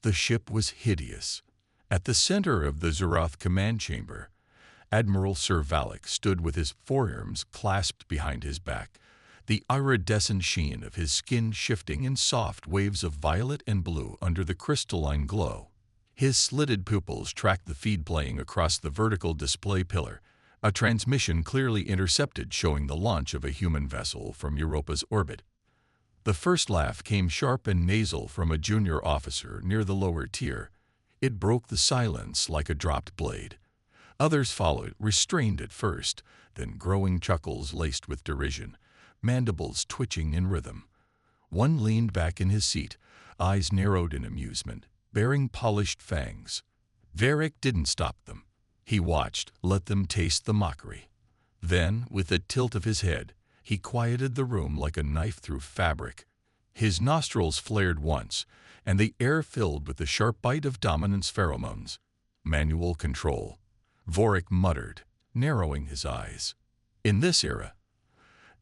The ship was hideous. At the center of the Zoroth command chamber, Admiral Sir Valak stood with his forearms clasped behind his back, the iridescent sheen of his skin shifting in soft waves of violet and blue under the crystalline glow. His slitted pupils tracked the feed playing across the vertical display pillar, a transmission clearly intercepted showing the launch of a human vessel from Europa's orbit. The first laugh came sharp and nasal from a junior officer near the lower tier. It broke the silence like a dropped blade. Others followed, restrained at first, then growing chuckles laced with derision, mandibles twitching in rhythm. One leaned back in his seat, eyes narrowed in amusement, baring polished fangs. Varric didn't stop them. He watched, let them taste the mockery. Then, with a tilt of his head, he quieted the room like a knife through fabric. His nostrils flared once, and the air filled with the sharp bite of dominance pheromones. Manual control. Vorik muttered, narrowing his eyes. In this era,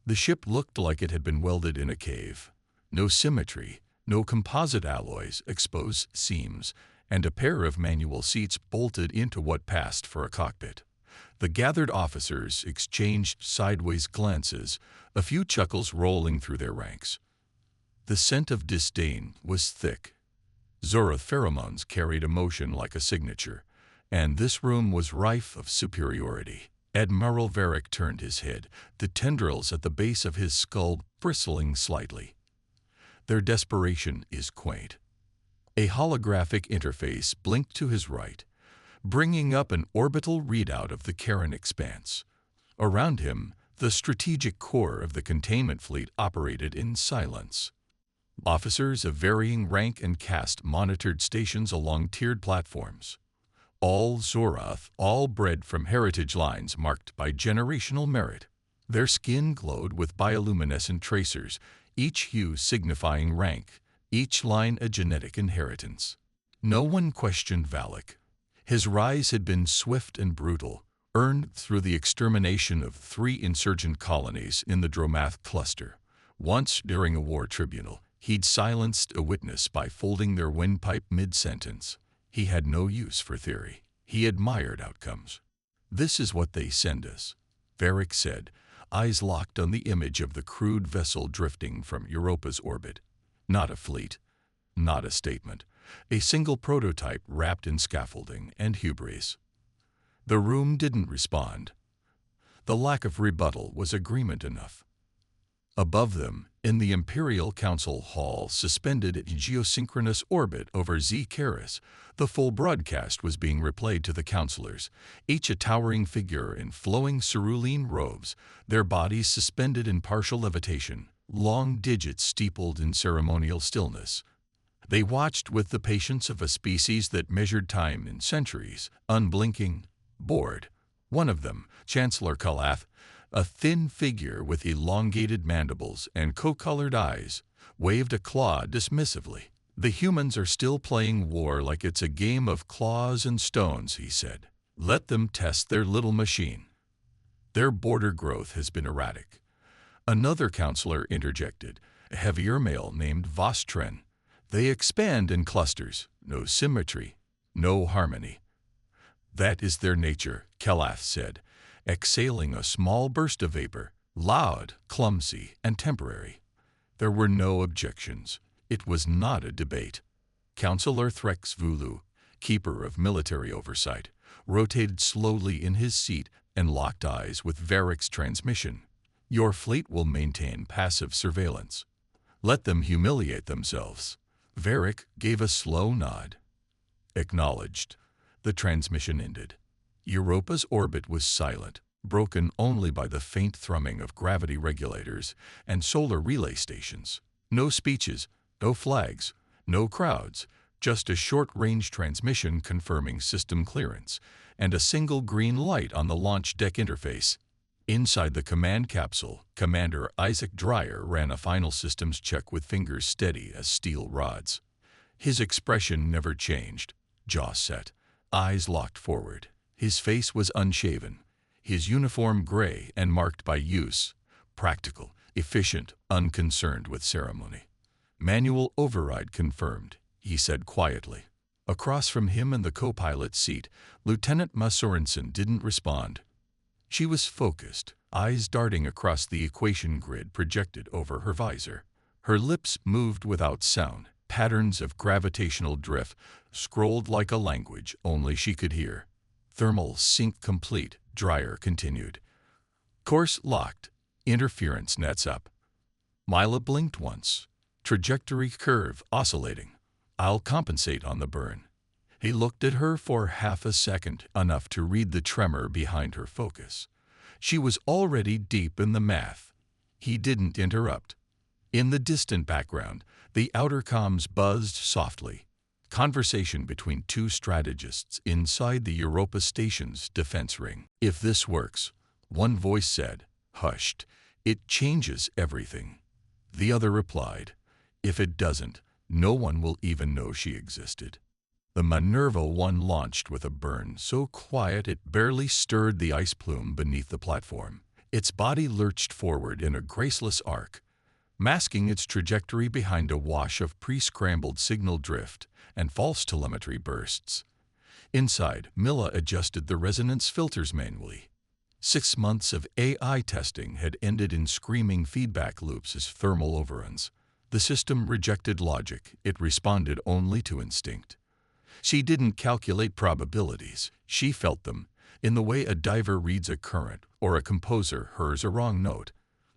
the ship looked like it had been welded in a cave. No symmetry, no composite alloys, exposed seams, and a pair of manual seats bolted into what passed for a cockpit. The gathered officers exchanged sideways glances, a few chuckles rolling through their ranks. The scent of disdain was thick. Zoroth pheromones carried emotion like a signature, and this room was rife of superiority. Admiral Varric turned his head, the tendrils at the base of his skull bristling slightly. Their desperation is quaint. A holographic interface blinked to his right, bringing up an orbital readout of the Terran expanse. Around him, the strategic core of the containment fleet operated in silence. Officers of varying rank and caste monitored stations along tiered platforms. All Zoroth, all bred from heritage lines marked by generational merit. Their skin glowed with bioluminescent tracers, each hue signifying rank, each line a genetic inheritance. No one questioned Valak. His rise had been swift and brutal, earned through the extermination of 3 insurgent colonies in the Dromath cluster. Once, during a war tribunal, he'd silenced a witness by folding their windpipe mid-sentence. He had no use for theory. He admired outcomes. "This is what they send us," Varric said, eyes locked on the image of the crude vessel drifting from Europa's orbit. Not a fleet, not a statement, a single prototype wrapped in scaffolding and hubris. The room didn't respond. The lack of rebuttal was agreement enough. Above them, in the Imperial Council Hall, suspended in geosynchronous orbit over Z-Caris, the full broadcast was being replayed to the counselors, each a towering figure in flowing cerulean robes, their bodies suspended in partial levitation, long digits steepled in ceremonial stillness. They watched with the patience of a species that measured time in centuries, unblinking, bored. One of them, Chancellor Kalath, a thin figure with elongated mandibles and coat-colored eyes, waved a claw dismissively. "The humans are still playing war like it's a game of claws and stones," he said. "Let them test their little machine. Their border growth has been erratic." Another counselor interjected, a heavier male named Vostren. "They expand in clusters, no symmetry, no harmony." "That is their nature," Kalath said, exhaling a small burst of vapor, loud, clumsy, and temporary. There were no objections. It was not a debate. Counselor Threx Vulu, keeper of military oversight, rotated slowly in his seat and locked eyes with Varric's transmission. "Your fleet will maintain passive surveillance. Let them humiliate themselves." Varric gave a slow nod. Acknowledged. The transmission ended. Europa's orbit was silent, broken only by the faint thrumming of gravity regulators and solar relay stations. No speeches, no flags, no crowds, just a short-range transmission confirming system clearance, and a single green light on the launch deck interface. Inside the command capsule, Commander Isaac Dreyer ran a final systems check with fingers steady as steel rods. His expression never changed, jaw set, eyes locked forward. His face was unshaven, his uniform gray and marked by use, practical, efficient, unconcerned with ceremony. "Manual override confirmed," he said quietly. Across from him in the co-pilot's seat, Lieutenant Ma Sorensen didn't respond. She was focused, eyes darting across the equation grid projected over her visor. Her lips moved without sound, patterns of gravitational drift scrolled like a language only she could hear. Thermal sync complete, Dreyer continued. Course locked. Interference nets up. Mila blinked once. Trajectory curve oscillating. I'll compensate on the burn. He looked at her for half a second, enough to read the tremor behind her focus. She was already deep in the math. He didn't interrupt. In the distant background, the outer comms buzzed softly. Conversation between two strategists inside the Europa station's defense ring. If this works, one voice said, hushed, it changes everything. The other replied, if it doesn't, no one will even know she existed. The Minerva 1 launched with a burn so quiet it barely stirred the ice plume beneath the platform. Its body lurched forward in a graceless arc, masking its trajectory behind a wash of pre-scrambled signal drift and false telemetry bursts. Inside, Mila adjusted the resonance filters manually. 6 months of AI testing had ended in screaming feedback loops as thermal overruns. The system rejected logic. It responded only to instinct. She didn't calculate probabilities. She felt them, in the way a diver reads a current or a composer hears a wrong note.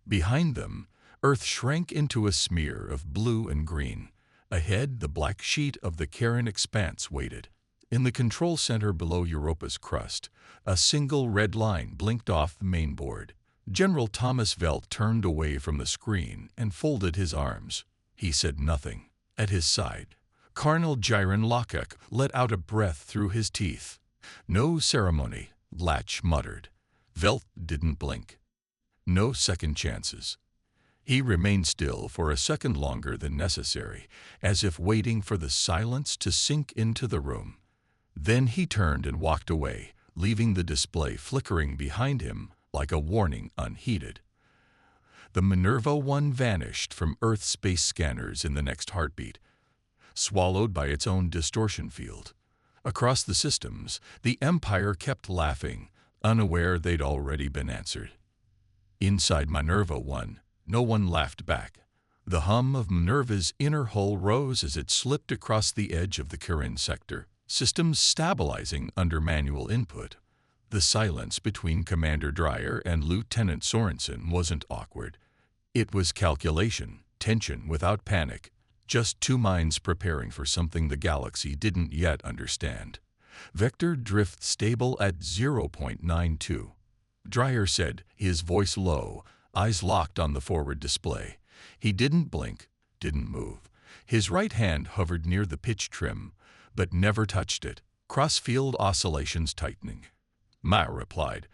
Behind them, Earth shrank into a smear of blue and green. Ahead, the black sheet of the Terran expanse waited. In the control center below Europa's crust, a single red line blinked off the mainboard. General Thomas Velt turned away from the screen and folded his arms. He said nothing. At his side, Colonel Jiren Lockek let out a breath through his teeth. No ceremony, Latch muttered. Velt didn't blink. No second chances. He remained still for a second longer than necessary, as if waiting for the silence to sink into the room. Then he turned and walked away, leaving the display flickering behind him like a warning unheeded. The Minerva 1 vanished from Earth space scanners in the next heartbeat, swallowed by its own distortion field. Across the systems, the Empire kept laughing, unaware they'd already been answered. Inside Minerva 1, no one laughed back. The hum of Minerva's inner hull rose as it slipped across the edge of the Terran sector, systems stabilizing under manual input. The silence between Commander Dreyer and Lieutenant Sorensen wasn't awkward. It was calculation, tension without panic, just two minds preparing for something the galaxy didn't yet understand. Vector drift stable at 0.92. Dreyer said, his voice low, eyes locked on the forward display. He didn't blink, didn't move. His right hand hovered near the pitch trim, but never touched it, cross-field oscillations tightening. Ma replied,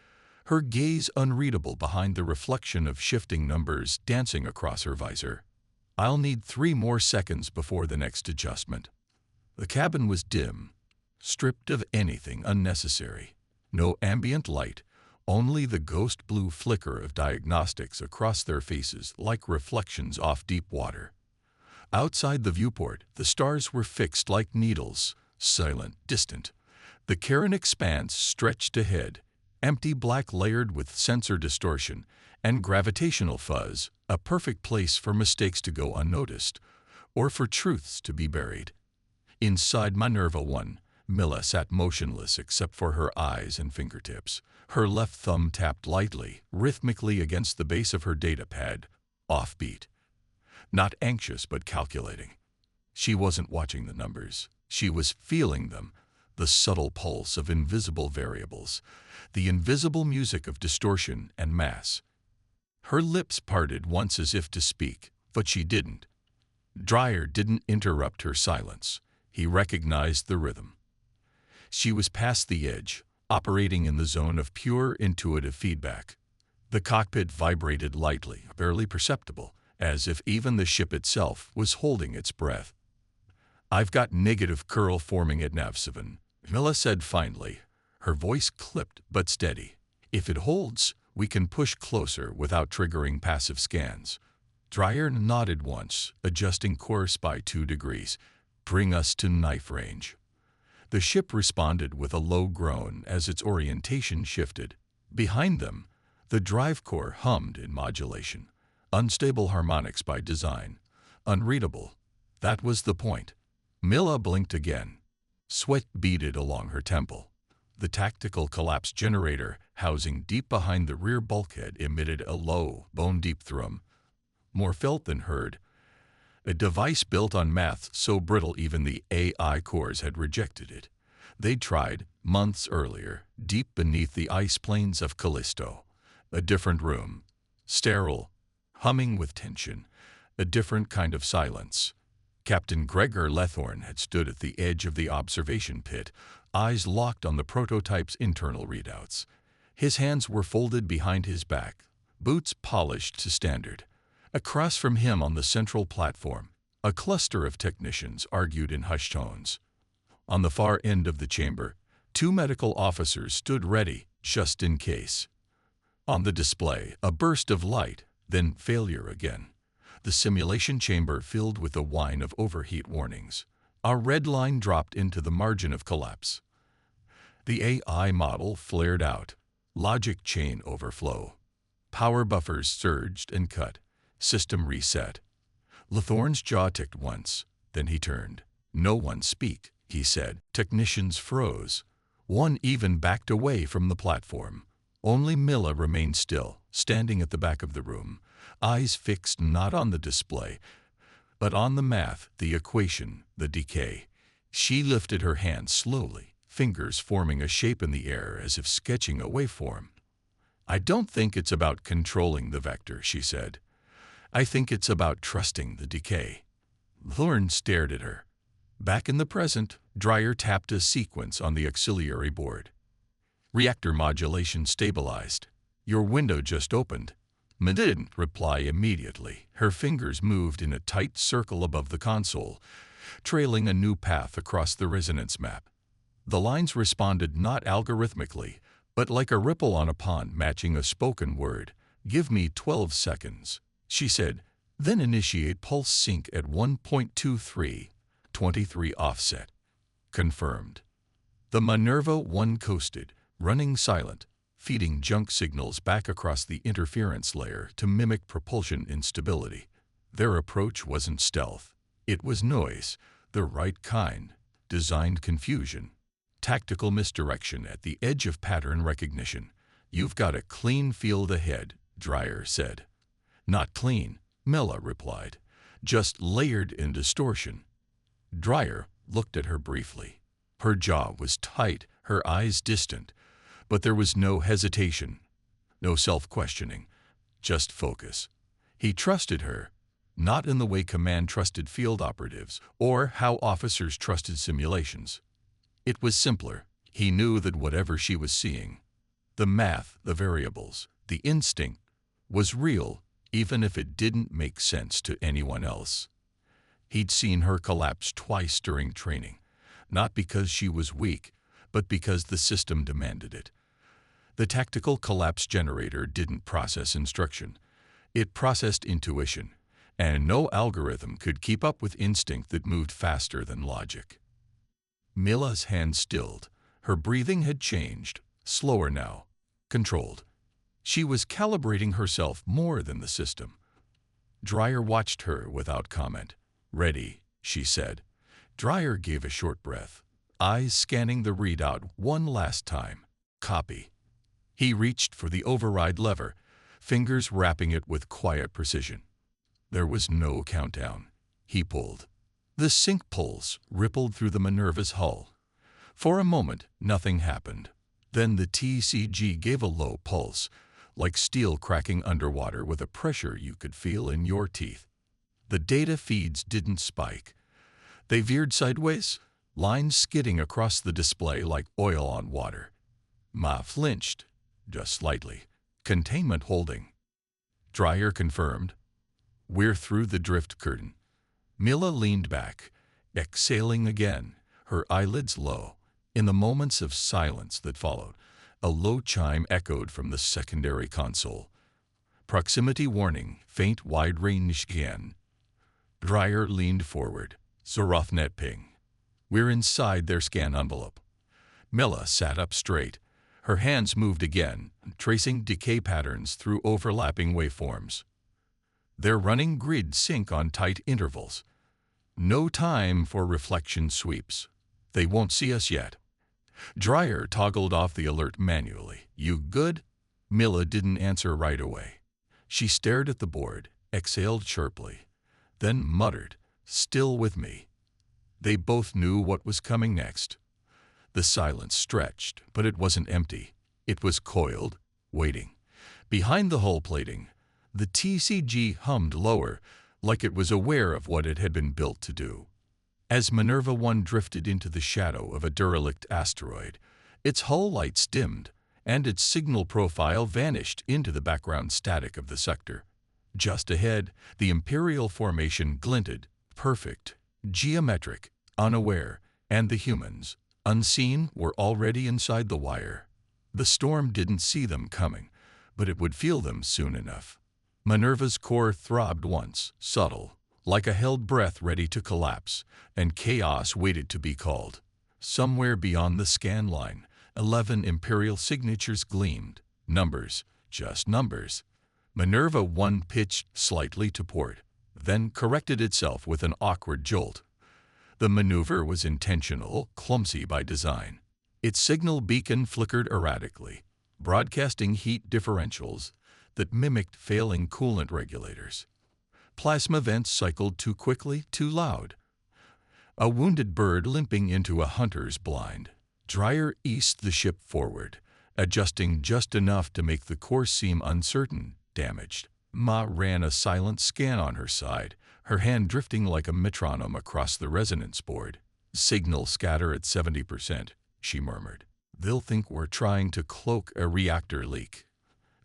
her gaze unreadable behind the reflection of shifting numbers dancing across her visor. I'll need 3 more seconds before the next adjustment. The cabin was dim, stripped of anything unnecessary. No ambient light, only the ghost blue flicker of diagnostics across their faces like reflections off deep water. Outside the viewport, the stars were fixed like needles, silent, distant. The Terran expanse stretched ahead, empty black layered with sensor distortion and gravitational fuzz, a perfect place for mistakes to go unnoticed, or for truths to be buried. Inside Minerva 1, Mila sat motionless except for her eyes and fingertips. Her left thumb tapped lightly, rhythmically against the base of her data pad, offbeat. Not anxious but calculating. She wasn't watching the numbers. She was feeling them, the subtle pulse of invisible variables, the invisible music of distortion and mass. Her lips parted once as if to speak, but she didn't. Dreyer didn't interrupt her silence. He recognized the rhythm. She was past the edge, operating in the zone of pure intuitive feedback. The cockpit vibrated lightly, barely perceptible, as if even the ship itself was holding its breath. I've got negative curl forming at Nav7, Mila said finally, her voice clipped but steady. If it holds, we can push closer without triggering passive scans. Dreyer nodded once, adjusting course by 2 degrees. Bring us to knife range. The ship responded with a low groan as its orientation shifted. Behind them, the drive core hummed in modulation. Unstable harmonics by design. Unreadable. That was the point. Milla blinked again. Sweat beaded along her temple. The tactical collapse generator, housing deep behind the rear bulkhead, emitted a low, bone-deep thrum. More felt than heard. A device built on math so brittle even the AI cores had rejected it. They'd tried, months earlier, deep beneath the ice plains of Callisto. A different room. Sterile. Humming with tension. A different kind of silence. Captain Gregor Lethorn had stood at the edge of the observation pit, eyes locked on the prototype's internal readouts. His hands were folded behind his back, boots polished to standard. Across from him on the central platform, a cluster of technicians argued in hushed tones. On the far end of the chamber, 2 medical officers stood ready, just in case. On the display, a burst of light, then failure again. The simulation chamber filled with the whine of overheat warnings. Our red line dropped into the margin of collapse. The AI model flared out. Logic chain overflow. Power buffers surged and cut. System reset. Lethorn's jaw ticked once. Then he turned. "No one speak," he said. Technicians froze. One even backed away from the platform. Only Milla remained still, standing at the back of the room, eyes fixed not on the display, but on the math, the equation, the decay. She lifted her hand slowly, fingers forming a shape in the air as if sketching a waveform. "I don't think it's about controlling the vector," she said. "I think it's about trusting the decay." Thorne stared at her. Back in the present, Dreyer tapped a sequence on the auxiliary board. Reactor modulation stabilized. "Your window just opened." Milla didn't reply immediately. Her fingers moved in a tight circle above the console, trailing a new path across the resonance map. The lines responded not algorithmically, but like a ripple on a pond matching a spoken word. "Give me 12 seconds, she said. "Then initiate pulse sync at 1.23, 23 offset." Confirmed. The Minerva 1 coasted, running silent, feeding junk signals back across the interference layer to mimic propulsion instability. Their approach wasn't stealth. It was noise, the right kind, designed confusion. Tactical misdirection at the edge of pattern recognition. "You've got a clean field ahead," Dreyer said. "Not clean," Milla replied. "Just layered in distortion." Dreyer looked at her briefly. Her jaw was tight, her eyes distant. But there was no hesitation, no self-questioning, just focus. He trusted her, not in the way command trusted field operatives or how officers trusted simulations. It was simpler. He knew that whatever she was seeing, the math, the variables, the instinct, was real, even if it didn't make sense to anyone else. He'd seen her collapse twice during training, not because she was weak, but because the system demanded it. The tactical collapse generator didn't process instruction. It processed intuition, and no algorithm could keep up with instinct that moved faster than logic. Milla's hand stilled. Her breathing had changed, slower now, controlled. She was calibrating herself more than the system. Dreyer watched her without comment. "Ready," she said. Dreyer gave a short breath, eyes scanning the readout one last time. "Copy." He reached for the override lever, fingers wrapping it with quiet precision. There was no countdown. He pulled. The sync pulse rippled through the Minerva's hull. For a moment, nothing happened. Then the TCG gave a low pulse, like steel cracking underwater with a pressure you could feel in your teeth. The data feeds didn't spike. They veered sideways, lines skidding across the display like oil on water. Ma flinched, just slightly. "Containment holding." Dreyer confirmed. "We're through the drift curtain." Milla leaned back, exhaling again, her eyelids low. In the moments of silence that followed, a low chime echoed from the secondary console. "Proximity warning, faint wide range again." Dreyer leaned forward. "Zorathnet ping." We're inside their scan envelope. Milla sat up straight. Her hands moved again, tracing decay patterns through overlapping waveforms. Their running grids sync on tight intervals. No time for reflection sweeps. They won't see us yet. Dryer toggled off the alert manually. You good? Milla didn't answer right away. She stared at the board, exhaled sharply, then muttered, "Still with me." They both knew what was coming next. The silence stretched, but it wasn't empty. It was coiled, waiting. Behind the hull plating, the TCG hummed lower, like it was aware of what it had been built to do. As Minerva 1 drifted into the shadow of a derelict asteroid, its hull lights dimmed, and its signal profile vanished into the background static of the sector. Just ahead, the Imperial formation glinted, perfect, geometric, unaware, and the humans, unseen, were already inside the wire. The storm didn't see them coming, but it would feel them soon enough. Minerva's core throbbed once, subtle, like a held breath ready to collapse, and chaos waited to be called. Somewhere beyond the scan line, 11 Imperial signatures gleamed. Numbers, just numbers. Minerva 1 pitched slightly to port, then corrected itself with an awkward jolt. The maneuver was intentional, clumsy by design. Its signal beacon flickered erratically, broadcasting heat differentials that mimicked failing coolant regulators. Plasma vents cycled too quickly, too loud. A wounded bird limping into a hunter's blind. Dryer eased the ship forward, adjusting just enough to make the course seem uncertain, damaged. Ma ran a silent scan on her side, her hand drifting like a metronome across the resonance board. "Signal scatter at 70%, she murmured. "They'll think we're trying to cloak a reactor leak."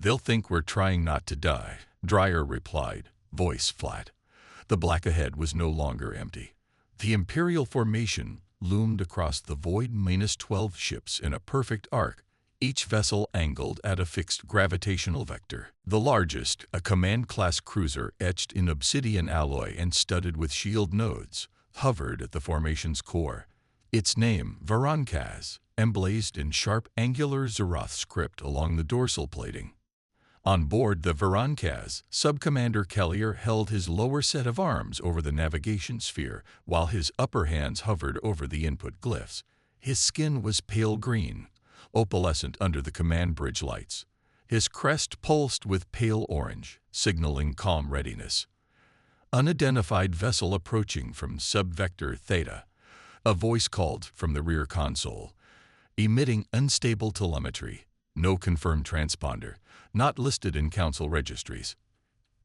"They'll think we're trying not to die," Dryer replied, voice flat. The black ahead was no longer empty. The Imperial formation loomed across the void, -12 ships in a perfect arc, each vessel angled at a fixed gravitational vector. The largest, a command-class cruiser etched in obsidian alloy and studded with shield nodes, hovered at the formation's core. Its name, Varankaz, emblazoned in sharp, angular Zeroth script along the dorsal plating. On board the Varankaz, Subcommander Kellier held his lower set of arms over the navigation sphere, while his upper hands hovered over the input glyphs. His skin was pale green, opalescent under the command bridge lights. His crest pulsed with pale orange, signaling calm readiness. Unidentified vessel approaching from subvector Theta. A voice called from the rear console, emitting unstable telemetry. No confirmed transponder, not listed in Council registries.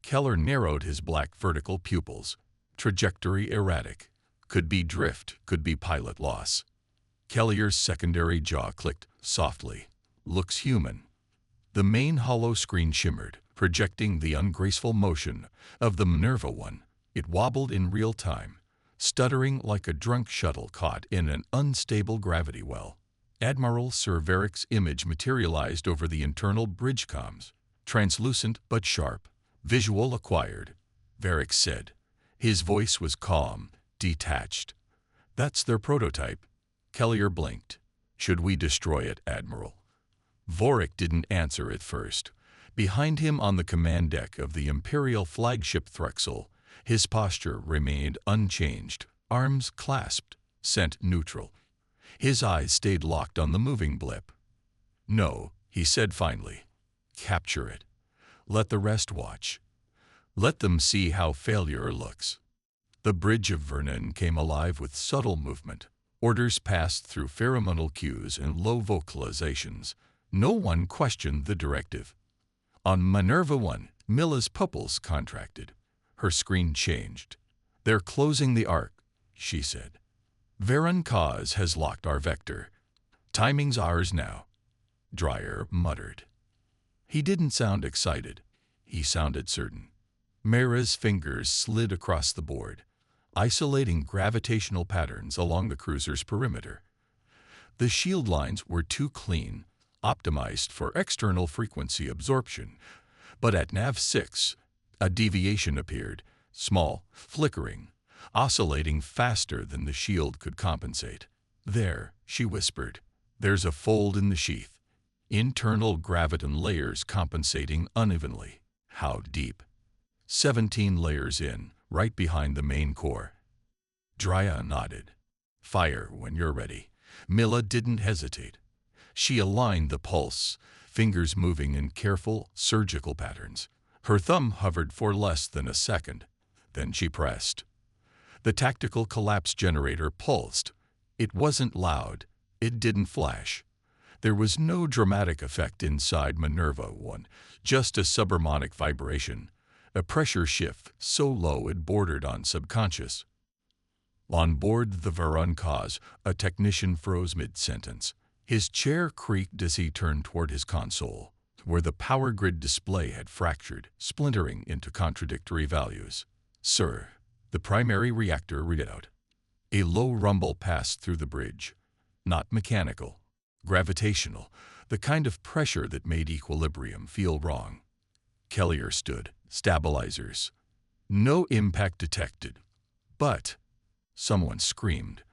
Keller narrowed his black vertical pupils. Trajectory erratic. Could be drift, could be pilot loss. Kellier's secondary jaw clicked softly. Looks human. The main hollow screen shimmered, projecting the ungraceful motion of the Minerva 1. It wobbled in real time, stuttering like a drunk shuttle caught in an unstable gravity well. Admiral Sir Varric's image materialized over the internal bridge comms, translucent but sharp. Visual acquired, Varric said. His voice was calm, detached. "That's their prototype." Kellier blinked. "Should we destroy it, Admiral?" Vorik didn't answer at first. Behind him on the command deck of the Imperial flagship Threxel, his posture remained unchanged, arms clasped, scent neutral. His eyes stayed locked on the moving blip. "No," he said finally. "Capture it. Let the rest watch. Let them see how failure looks." The bridge of Vernon came alive with subtle movement. Orders passed through pheromonal cues and low vocalizations. No one questioned the directive. On Minerva 1, Milla's pupils contracted. Her screen changed. "They're closing the arc," she said. "Varankaz has locked our vector. Timing's ours now," Dryer muttered. He didn't sound excited. He sounded certain. Mara's fingers slid across the board, isolating gravitational patterns along the cruiser's perimeter. The shield lines were too clean, optimized for external frequency absorption, but at Nav 6, a deviation appeared, small, flickering, oscillating faster than the shield could compensate. "There," she whispered. "There's a fold in the sheath. Internal graviton layers compensating unevenly." "How deep?" 17 layers in, right behind the main core. Drya nodded. "Fire when you're ready." Milla didn't hesitate. She aligned the pulse, fingers moving in careful, surgical patterns. Her thumb hovered for less than a second. Then she pressed. The tactical collapse generator pulsed. It wasn't loud. It didn't flash. There was no dramatic effect inside Minerva 1, just a subharmonic vibration, a pressure shift so low it bordered on subconscious. On board the Varankaz, a technician froze mid-sentence. His chair creaked as he turned toward his console, where the power grid display had fractured, splintering into contradictory values. "Sir," the primary reactor read out. A low rumble passed through the bridge. Not mechanical, gravitational, the kind of pressure that made equilibrium feel wrong. Kellier stood. "Stabilizers." No impact detected. But someone screamed.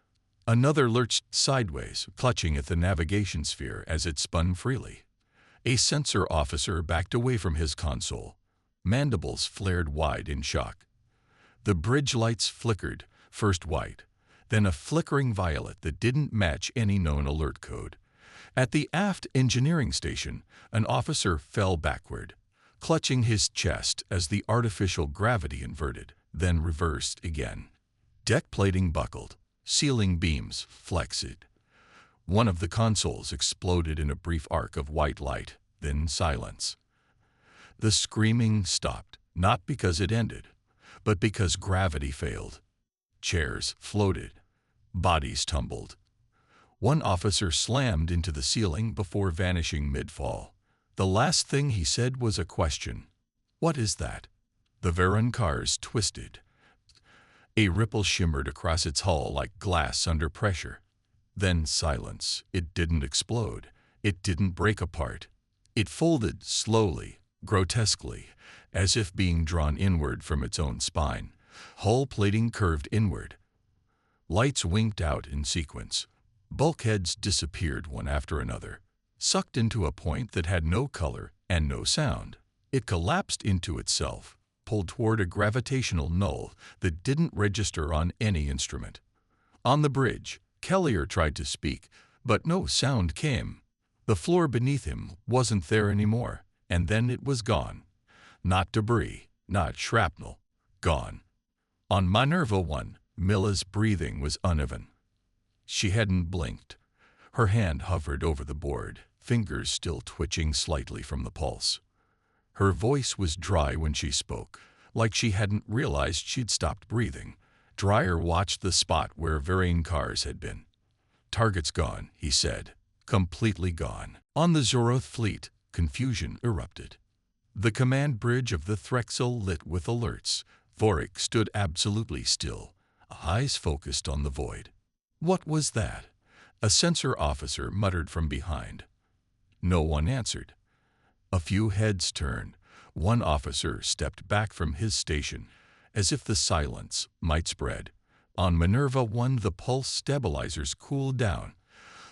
Another lurched sideways, clutching at the navigation sphere as it spun freely. A sensor officer backed away from his console. Mandibles flared wide in shock. The bridge lights flickered, first white, then a flickering violet that didn't match any known alert code. At the aft engineering station, an officer fell backward, clutching his chest as the artificial gravity inverted, then reversed again. Deck plating buckled. Ceiling beams flexed. One of the consoles exploded in a brief arc of white light, then silence. The screaming stopped, not because it ended, but because gravity failed. Chairs floated. Bodies tumbled. One officer slammed into the ceiling before vanishing mid-fall. The last thing he said was a question. "What is that?" The Varankars twisted. A ripple shimmered across its hull like glass under pressure. Then silence. It didn't explode. It didn't break apart. It folded slowly, grotesquely, as if being drawn inward from its own spine. Hull plating curved inward. Lights winked out in sequence. Bulkheads disappeared one after another, sucked into a point that had no color and no sound. It collapsed into itself, pulled toward a gravitational null that didn't register on any instrument. On the bridge, Kellier tried to speak, but no sound came. The floor beneath him wasn't there anymore, and then it was gone. Not debris, not shrapnel. Gone. On Minerva 1, Milla's breathing was uneven. She hadn't blinked. Her hand hovered over the board, fingers still twitching slightly from the pulse. Her voice was dry when she spoke, like she hadn't realized she'd stopped breathing. Dryer watched the spot where Varankars had been. "Target's gone," he said. "Completely gone." On the Zoroth fleet, confusion erupted. The command bridge of the Threxel lit with alerts. Vorik stood absolutely still, eyes focused on the void. "What was that?" A sensor officer muttered from behind. No one answered. A few heads turned. One officer stepped back from his station, as if the silence might spread. On Minerva 1, the pulse stabilizers cooled down,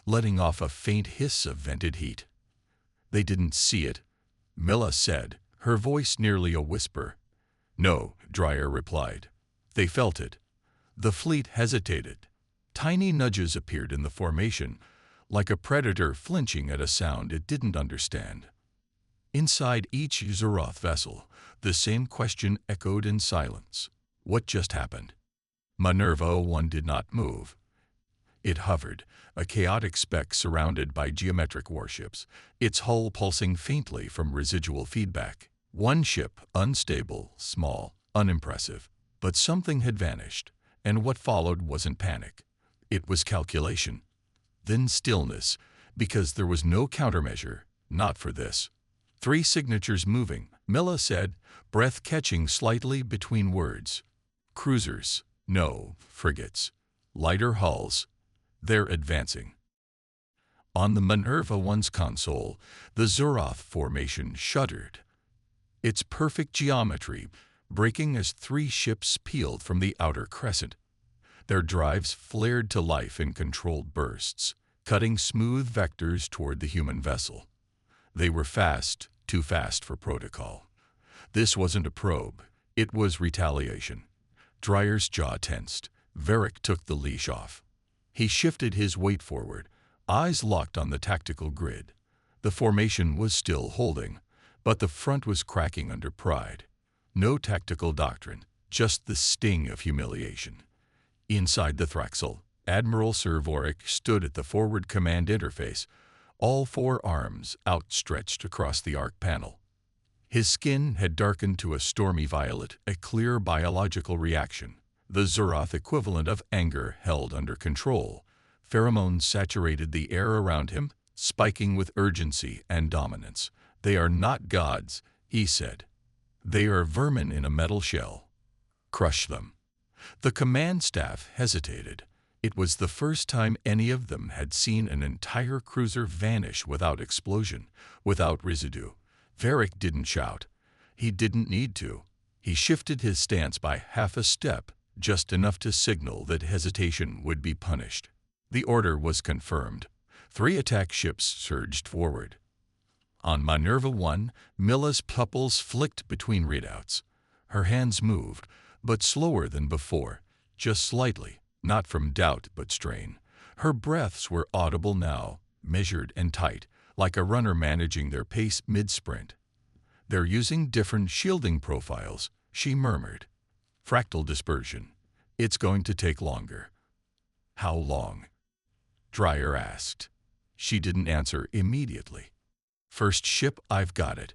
letting off a faint hiss of vented heat. "They didn't see it," Milla said, her voice nearly a whisper. "No," Dryer replied. "They felt it." The fleet hesitated. Tiny nudges appeared in the formation, like a predator flinching at a sound it didn't understand. Inside each Zoroth vessel, the same question echoed in silence. What just happened? Minerva 1 did not move. It hovered, a chaotic speck surrounded by geometric warships, its hull pulsing faintly from residual feedback. One ship, unstable, small, unimpressive. But something had vanished, and what followed wasn't panic. It was calculation. Then stillness, because there was no countermeasure, not for this. 3 signatures moving, Milla said, breath catching slightly between words. Cruisers, no, frigates. Lighter hulls. They're advancing. On the Minerva 1's console, the Zoroth formation shuddered. Its perfect geometry, breaking as 3 ships peeled from the outer crescent. Their drives flared to life in controlled bursts, cutting smooth vectors toward the human vessel. They were fast, too fast for protocol. This wasn't a probe. It was retaliation. Dreyer's jaw tensed. Varric took the leash off. He shifted his weight forward, eyes locked on the tactical grid. The formation was still holding, but the front was cracking under pride. No tactical doctrine, just the sting of humiliation. Inside the Thraxel, Admiral Sir Vorik stood at the forward command interface, all 4 arms outstretched across the arc panel. His skin had darkened to a stormy violet, a clear biological reaction, the Zurath equivalent of anger held under control. Pheromones saturated the air around him, spiking with urgency and dominance. "They are not gods," he said. "They are vermin in a metal shell. Crush them." The command staff hesitated. It was the first time any of them had seen an entire cruiser vanish without explosion, without residue. Varric didn't shout. He didn't need to. He shifted his stance by half a step, just enough to signal that hesitation would be punished. The order was confirmed. 3 attack ships surged forward. On Minerva 1, Milla's pupils flicked between readouts. Her hands moved, but slower than before, just slightly, not from doubt but strain. Her breaths were audible now, measured and tight, like a runner managing their pace mid-sprint. "They're using different shielding profiles," she murmured. "Fractal dispersion. It's going to take longer." "How long?" Dreyer asked. She didn't answer immediately. "First ship, I've got it."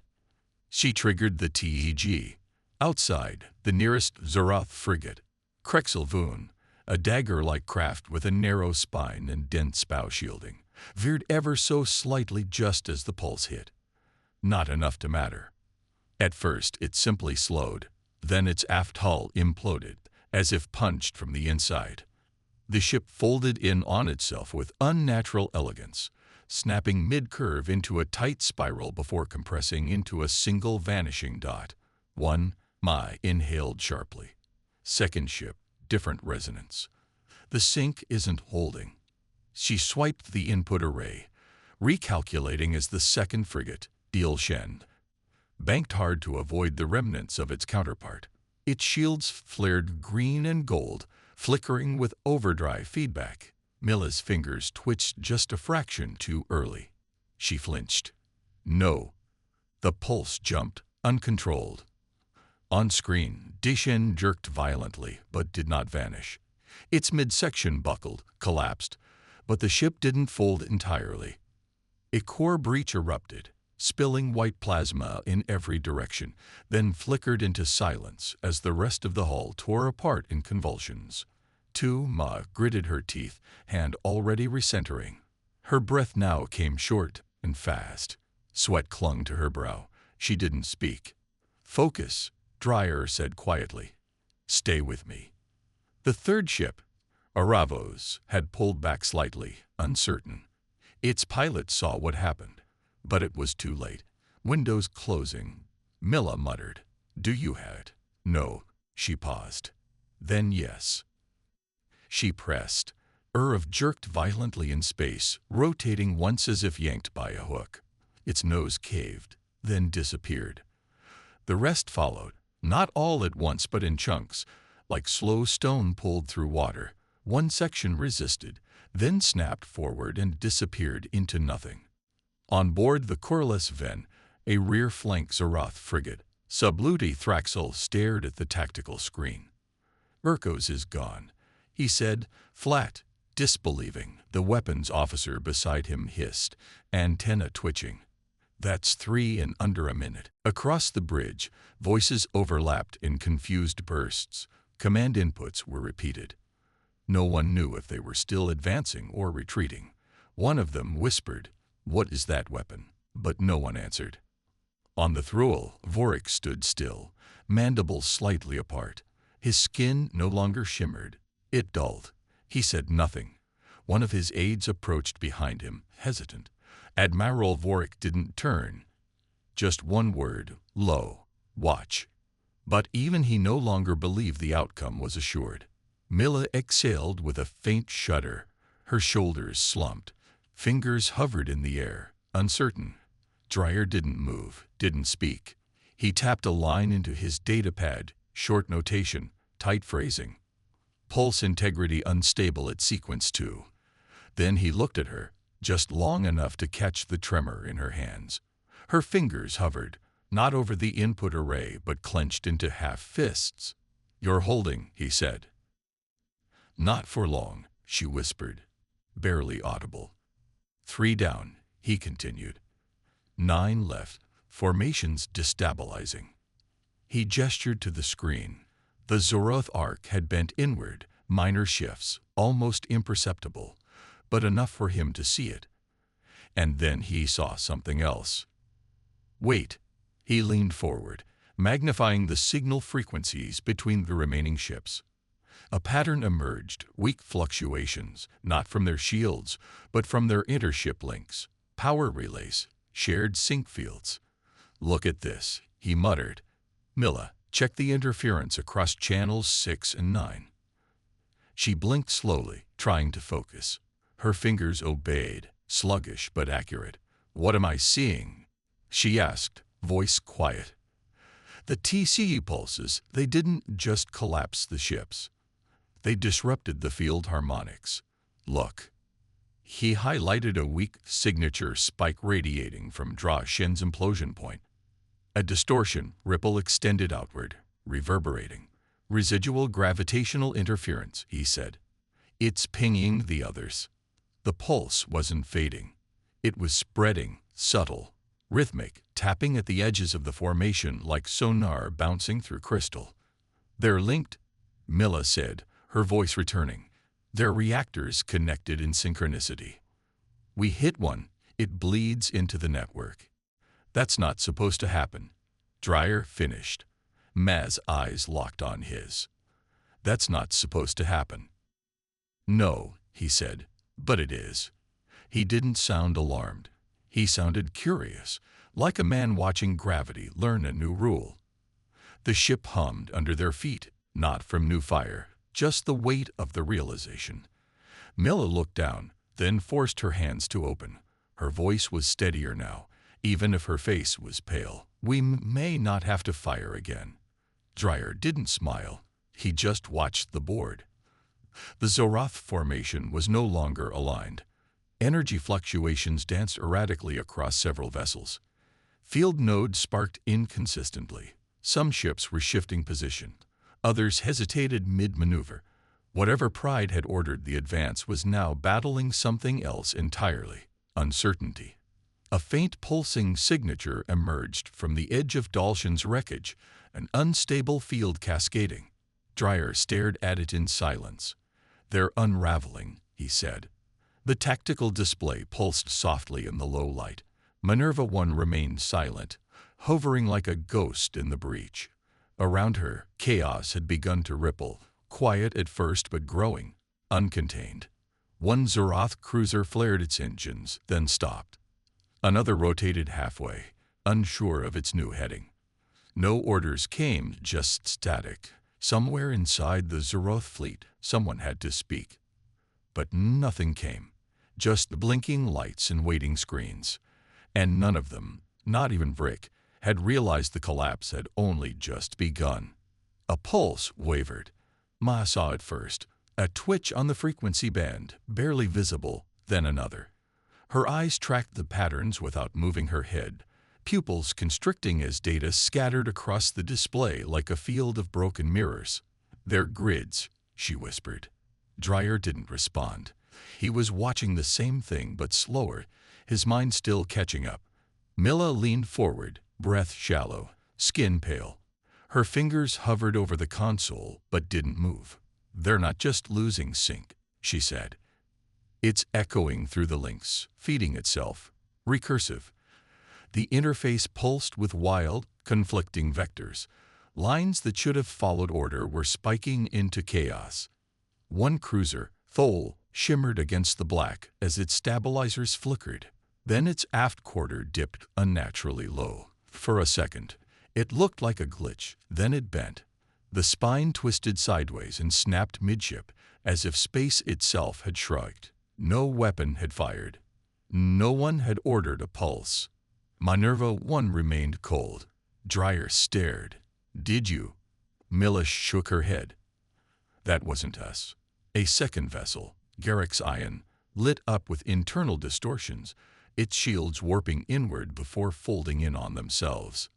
She triggered the TEG. Outside, the nearest Zurath frigate, Krexelvoon, a dagger-like craft with a narrow spine and dense bow shielding, veered ever so slightly just as the pulse hit. Not enough to matter. At first, it simply slowed. Then its aft hull imploded, as if punched from the inside. The ship folded in on itself with unnatural elegance, snapping mid-curve into a tight spiral before compressing into a single vanishing dot. "My," inhaled sharply. Second ship, different resonance. "The sync isn't holding." She swiped the input array, recalculating as the second frigate, Dil Shen, banked hard to avoid the remnants of its counterpart. Its shields flared green and gold, flickering with overdrive feedback. Milla's fingers twitched just a fraction too early. She flinched. "No." The pulse jumped, uncontrolled. On screen, Dishen jerked violently, but did not vanish. Its midsection buckled, collapsed, but the ship didn't fold entirely. A core breach erupted, spilling white plasma in every direction, then flickered into silence as the rest of the hull tore apart in convulsions. Ma gritted her teeth, hand already recentering. Her breath now came short and fast. Sweat clung to her brow. She didn't speak. "Focus," Dreyer said quietly. "Stay with me." The third ship, Aravos, had pulled back slightly, uncertain. Its pilot saw what happened, but it was too late. Windows closing. Milla muttered, "Do you have it?" "No." She paused. "Then yes." She pressed. Urav jerked violently in space, rotating once as if yanked by a hook. Its nose caved, then disappeared. The rest followed, not all at once but in chunks, like slow stone pulled through water. One section resisted, then snapped forward and disappeared into nothing. On board the Corliss Ven, a rear flank Zurath frigate, Subluti Thraxel stared at the tactical screen. "Urkos is gone," he said, flat, disbelieving. The weapons officer beside him hissed, antenna twitching. "That's 3 in under a minute." Across the bridge, voices overlapped in confused bursts. Command inputs were repeated. No one knew if they were still advancing or retreating. One of them whispered, "What is that weapon?" But no one answered. On the Thruel, Vorik stood still, mandibles slightly apart. His skin no longer shimmered. It dulled. He said nothing. One of his aides approached behind him, hesitant. Admiral Vorik didn't turn. Just one word, low, "Watch." But even he no longer believed the outcome was assured. Milla exhaled with a faint shudder. Her shoulders slumped. Fingers hovered in the air, uncertain. Dreyer didn't move, didn't speak. He tapped a line into his datapad, short notation, tight phrasing. Pulse integrity unstable at sequence 2. Then he looked at her, just long enough to catch the tremor in her hands. Her fingers hovered, not over the input array but clenched into half fists. "You're holding," he said. "Not for long," she whispered, barely audible. 3 down, he continued. 9 left, formations destabilizing. He gestured to the screen. The Zoroth arc had bent inward, minor shifts, almost imperceptible, but enough for him to see it. And then he saw something else. "Wait." He leaned forward, magnifying the signal frequencies between the remaining ships. A pattern emerged, weak fluctuations, not from their shields, but from their intership links, power relays, shared sync fields. "Look at this," he muttered. "Milla, check the interference across channels 6 and 9. She blinked slowly, trying to focus. Her fingers obeyed, sluggish but accurate. "What am I seeing?" she asked, voice quiet. The TCE pulses, they didn't just collapse the ships. They disrupted the field harmonics. "Look." He highlighted a weak signature spike radiating from Dra Shen's implosion point. A distortion ripple extended outward, reverberating. "Residual gravitational interference," he said. "It's pinging the others." The pulse wasn't fading. It was spreading, subtle, rhythmic, tapping at the edges of the formation like sonar bouncing through crystal. "They're linked," Milla said, her voice returning. "Their reactors connected in synchronicity. We hit one, it bleeds into the network." "That's not supposed to happen," Dreyer finished. Maz's eyes locked on his. "That's not supposed to happen." "No," he said, "but it is." He didn't sound alarmed. He sounded curious, like a man watching gravity learn a new rule. The ship hummed under their feet, not from new fire, just the weight of the realization. Milla looked down, then forced her hands to open. Her voice was steadier now, even if her face was pale. "We may not have to fire again." Dreyer didn't smile. He just watched the board. The Zoroth formation was no longer aligned. Energy fluctuations danced erratically across several vessels. Field nodes sparked inconsistently. Some ships were shifting position. Others hesitated mid-maneuver. Whatever pride had ordered the advance was now battling something else entirely: uncertainty. A faint pulsing signature emerged from the edge of Dalshan's wreckage, an unstable field cascading. Dreyer stared at it in silence. "They're unraveling," he said. The tactical display pulsed softly in the low light. Minerva 1 remained silent, hovering like a ghost in the breach. Around her, chaos had begun to ripple, quiet at first but growing, uncontained. One Zoroth cruiser flared its engines, then stopped. Another rotated halfway, unsure of its new heading. No orders came, just static. Somewhere inside the Zoroth fleet, someone had to speak. But nothing came. Just the blinking lights and waiting screens. And none of them, not even Vrick, had realized the collapse had only just begun. A pulse wavered. Ma saw it first, a twitch on the frequency band, barely visible, then another. Her eyes tracked the patterns without moving her head, pupils constricting as data scattered across the display like a field of broken mirrors. "They're grids," she whispered. Dreyer didn't respond. He was watching the same thing but slower, his mind still catching up. Milla leaned forward, breath shallow, skin pale. Her fingers hovered over the console but didn't move. "They're not just losing sync," she said. "It's echoing through the links, feeding itself, recursive." The interface pulsed with wild, conflicting vectors. Lines that should have followed order were spiking into chaos. One cruiser, Thole, shimmered against the black as its stabilizers flickered. Then its aft quarter dipped unnaturally low. For a second, It looked like a glitch, then it bent. The spine twisted sideways and snapped midship, as if space itself had shrugged. No weapon had fired. No one had ordered a pulse. Minerva 1 remained cold. Dreyer stared. "Did you?" Milla shook her head. "That wasn't us." A second vessel, Garrick's Ion, lit up with internal distortions, its shields warping inward before folding in on themselves.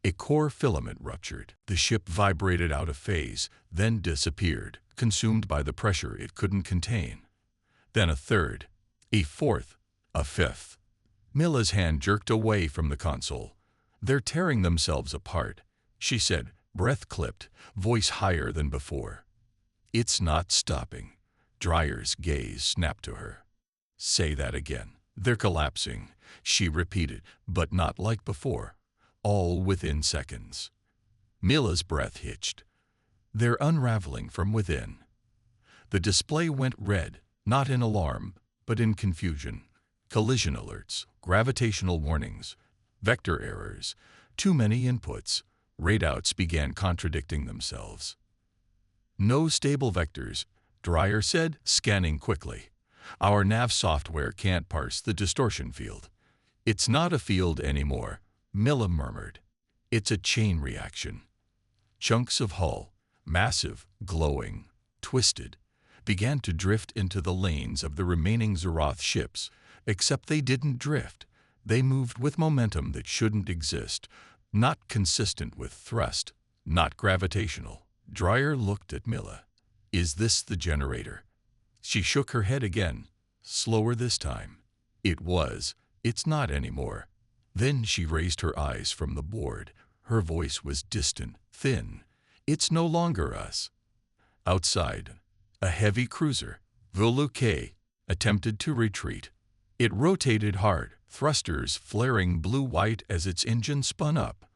A core filament ruptured. The ship vibrated out of phase, then disappeared, consumed by the pressure it couldn't contain. Then a third, a fourth, a fifth. Milla's hand jerked away from the console. "They're tearing themselves apart," she said, breath clipped, voice higher than before. "It's not stopping." Dreyer's gaze snapped to her. "Say that again." "They're collapsing," she repeated, but not like before. All within seconds. Milla's breath hitched. "They're unraveling from within." The display went red, not in alarm, but in confusion. Collision alerts, gravitational warnings, vector errors, too many inputs. Readouts began contradicting themselves. "No stable vectors," Dreyer said, scanning quickly. "Our nav software can't parse the distortion field." "It's not a field anymore," Milla murmured. "It's a chain reaction." Chunks of hull, massive, glowing, twisted, began to drift into the lanes of the remaining Zerath ships, except they didn't drift. They moved with momentum that shouldn't exist, not consistent with thrust, not gravitational. Dreyer looked at Milla. "Is this the generator?" She shook her head again, slower this time. "It was. It's not anymore." Then she raised her eyes from the board. Her voice was distant, thin. "It's no longer us." Outside, a heavy cruiser, Voluke, attempted to retreat. It rotated hard, thrusters flaring blue-white as its engine spun up.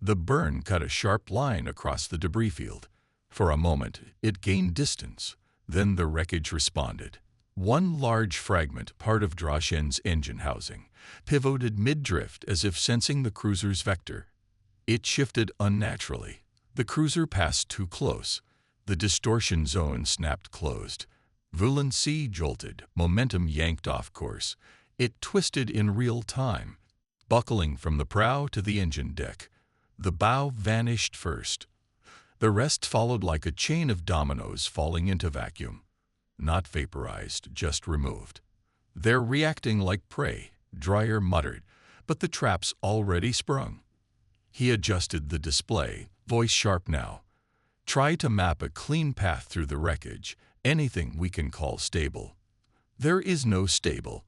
The burn cut a sharp line across the debris field. For a moment, it gained distance. Then the wreckage responded. One large fragment, part of Droshen's engine housing, pivoted mid-drift as if sensing the cruiser's vector. It shifted unnaturally. The cruiser passed too close. The distortion zone snapped closed. Vulan C jolted, momentum yanked off course. It twisted in real time, buckling from the prow to the engine deck. The bow vanished first. The rest followed like a chain of dominoes falling into vacuum. Not vaporized, just removed. "They're reacting like prey," Dreyer muttered, "but the trap's already sprung." He adjusted the display, voice sharp now. "Try to map a clean path through the wreckage, anything we can call stable." "There is no stable."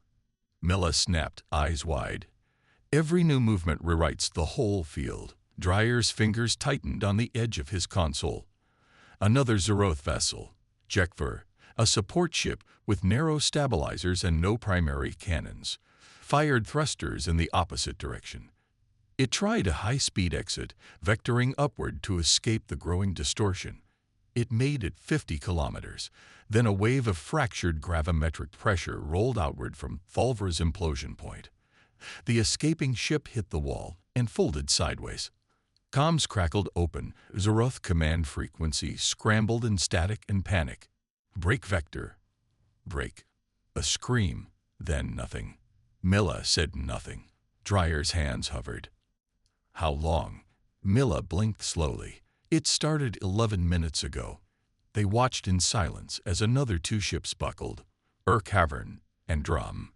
Milla snapped, eyes wide. "Every new movement rewrites the whole field." Dreyer's fingers tightened on the edge of his console. Another Zeroth vessel, Jekver, a support ship with narrow stabilizers and no primary cannons, fired thrusters in the opposite direction. It tried a high-speed exit, vectoring upward to escape the growing distortion. It made it 50 kilometers. Then a wave of fractured gravimetric pressure rolled outward from Fulvra's implosion point. The escaping ship hit the wall and folded sideways. Comms crackled open. Zeroth command frequency scrambled in static and panic. "Break vector." Break. A scream, then nothing. Milla said nothing. Dreyer's hands hovered. "How long?" Milla blinked slowly. "It started 11 minutes ago." They watched in silence as another two ships buckled, Cavern and Drum.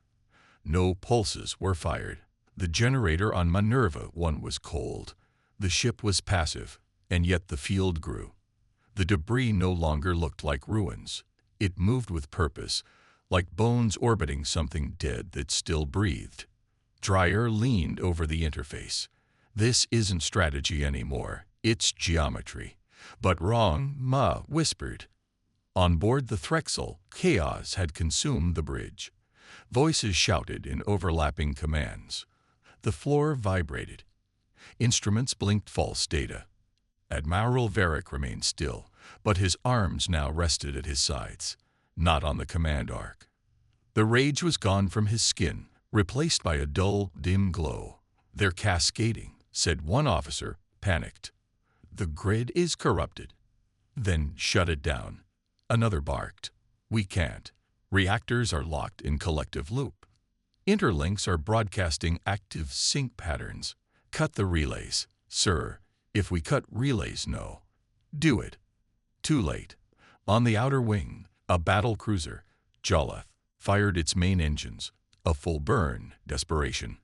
No pulses were fired. The generator on Minerva 1 was cold. The ship was passive, and yet the field grew. The debris no longer looked like ruins. It moved with purpose, like bones orbiting something dead that still breathed. Dreyer leaned over the interface. "This isn't strategy anymore. It's geometry." "But wrong," Ma whispered. On board the Threxel, chaos had consumed the bridge. Voices shouted in overlapping commands. The floor vibrated. Instruments blinked false data. Admiral Varick remained still, but his arms now rested at his sides, not on the command arc. The rage was gone from his skin, replaced by a dull, dim glow. "They're cascading," said one officer, panicked. "The grid is corrupted." "Then shut it down." Another barked. "We can't. Reactors are locked in collective loop. Interlinks are broadcasting active sync patterns. Cut the relays." "Sir, if we cut relays, no." "Do it." Too late. On the outer wing, a battle cruiser, Jolleth, fired its main engines. A full burn, desperation.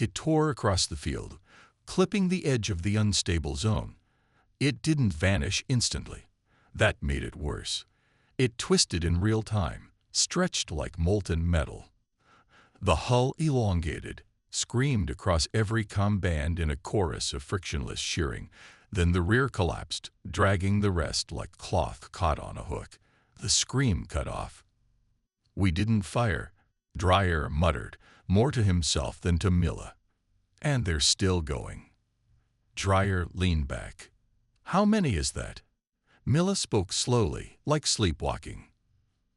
It tore across the field, clipping the edge of the unstable zone. It didn't vanish instantly. That made it worse. It twisted in real time, stretched like molten metal. The hull elongated, screamed across every comm band in a chorus of frictionless shearing. Then the rear collapsed, dragging the rest like cloth caught on a hook. The scream cut off. "We didn't fire," Dreyer muttered, more to himself than to Milla. "And they're still going." Dreyer leaned back. "How many is that?" Milla spoke slowly, like sleepwalking.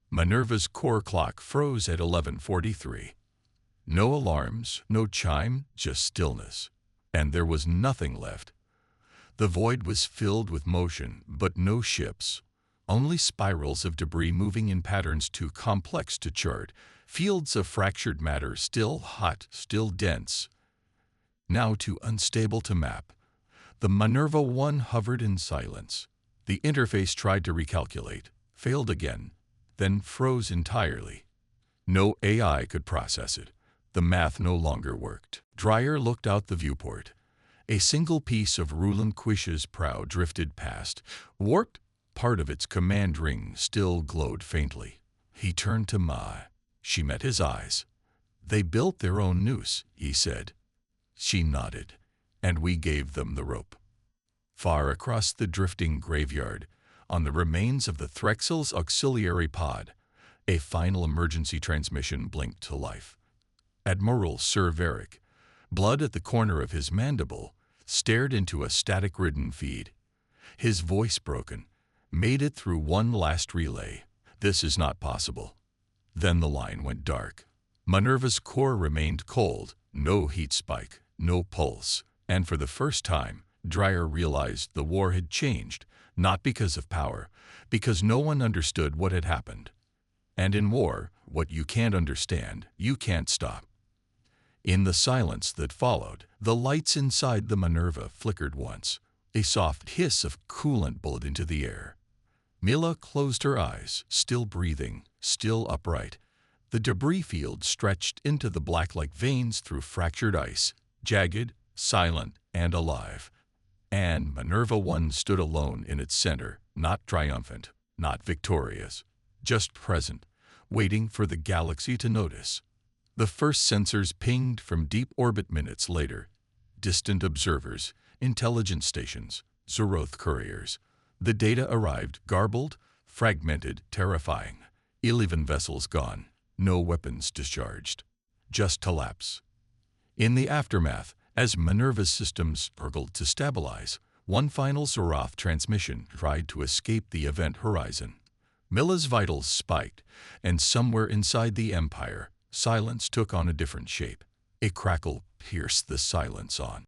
Minerva's core clock froze at 11:43. No alarms, no chime, just stillness. And there was nothing left. The void was filled with motion, but no ships. Only spirals of debris moving in patterns too complex to chart, fields of fractured matter still hot, still dense, now too unstable to map. The Minerva 1 hovered in silence. The interface tried to recalculate, failed again, then froze entirely. No AI could process it. The math no longer worked. Dreyer looked out the viewport. A single piece of Ruland Quish's prow drifted past, warped. Part of its command ring still glowed faintly. He turned to Ma. She met his eyes. "They built their own noose," he said. She nodded, and we gave them the rope. Far across the drifting graveyard, on the remains of the Threxel's auxiliary pod, a final emergency transmission blinked to life. Admiral Sir Varric, blood at the corner of his mandible, stared into a static-ridden feed. His voice broken, made it through one last relay. "This is not possible." Then the line went dark. Minerva's core remained cold, no heat spike, no pulse, and for the first time, Dreyer realized the war had changed, not because of power, because no one understood what had happened. And in war, what you can't understand, you can't stop. In the silence that followed, the lights inside the Minerva flickered once. A soft hiss of coolant billowed into the air. Milla closed her eyes, still breathing, still upright. The debris field stretched into the black like veins through fractured ice, jagged, silent, and alive. And Minerva 1 stood alone in its center, not triumphant, not victorious, just present, waiting for the galaxy to notice. The first sensors pinged from deep orbit minutes later. Distant observers, intelligence stations, Zeroth couriers. The data arrived, garbled, fragmented, terrifying. 11 vessels gone, no weapons discharged. Just collapse. In the aftermath, as Minerva's systems struggled to stabilize, one final Zeroth transmission tried to escape the event horizon. Milla's vitals spiked, and somewhere inside the Empire, silence took on a different shape. A crackle pierced the silence on.